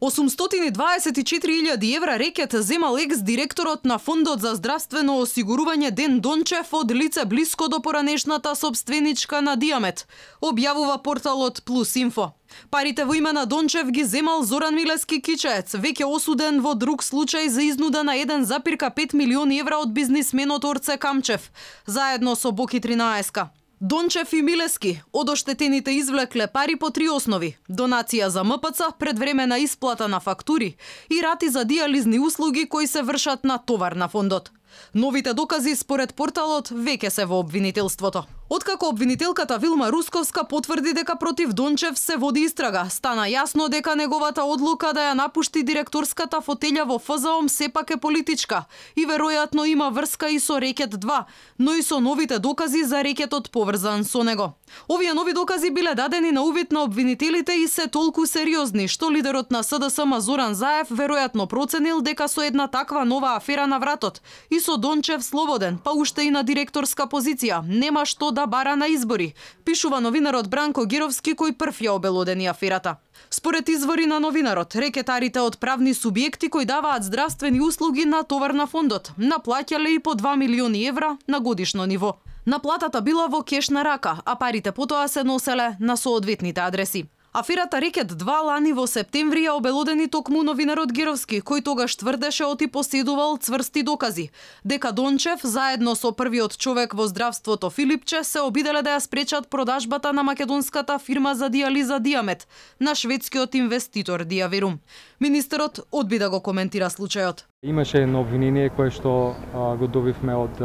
824.000 евра рекет земал екс-директорот на Фондот за здравствено осигурување Ден Дончев од лице блиско до поранешната собственичка на Диамет, објавува порталот Плюс Инфо. Парите во име на Дончев ги земал Зоран Милески Кичаец, веќе осуден во друг случај за изнуда на 1,5 милиони евра од бизнисменот Орце Камчев, заедно со Боки 13. Дончев и Милески од оштетените извлекле пари по три основи: донација за МПЦ, предвремена исплата на фактури и рати за диализни услуги кои се вршат на товар на фондот. Новите докази според порталот веќе се во обвинителството. Откако обвинителката Вилма Русковска потврди дека против Дончев се води истрага, стана јасно дека неговата одлука да ја напушти директорската фотелја во ФЗОМ сепак е политичка и веројатно има врска и со рекет 2, но и со новите докази за рекетот поврзан со него. Овие нови докази биле дадени на увид на обвинителите и се толку сериозни, што лидерот на СДСМ Зоран Заев веројатно проценил дека со една таква нова афера на вратот и со Дончев слободен, па уште и на директорска позиција, нема што да бара на избори, пишува новинарот Бранко Гировски кој прв ја обелодени аферата. Според извори на новинарот, рекетарите од правни субјекти кои даваат здравствени услуги на товар на фондот наплаќале и по 2 милиони евра на годишно ниво. Наплатата била во кеш на рака, а парите потоа се носеле на соодветните адреси. Аферата Рекет 2 лани во септември ја обелодени токму новинарот Гировски, кој тогаш тврдеше оти поседувал цврсти докази дека Дончев заедно со првиот човек во здравството Филипче се обиделе да ја спречат продажбата на македонската фирма за диализа Диамет на шведскиот инвеститор Диавирум. Министерот одби да го коментира случајот. Имаше едно обвинение кое што го добивме од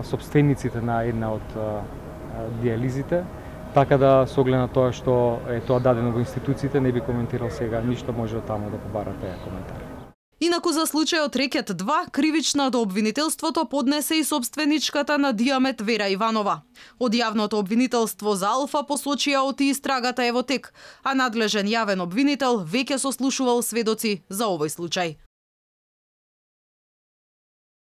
собствениците на една од диализите. Така да, со оглед на тоа што е тоа дадено во институциите, не би коментирал сега, ништо може од таму да побарате коментар. Инаку за случајот Рекет 2, кривична до обвинителството поднесе и собственичката на Диамет Вера Иванова. Од јавното обвинителство за Алфа посочија оти истрагата е во тек, а надлежен јавен обвинител веќе сослушувал сведоци за овој случај.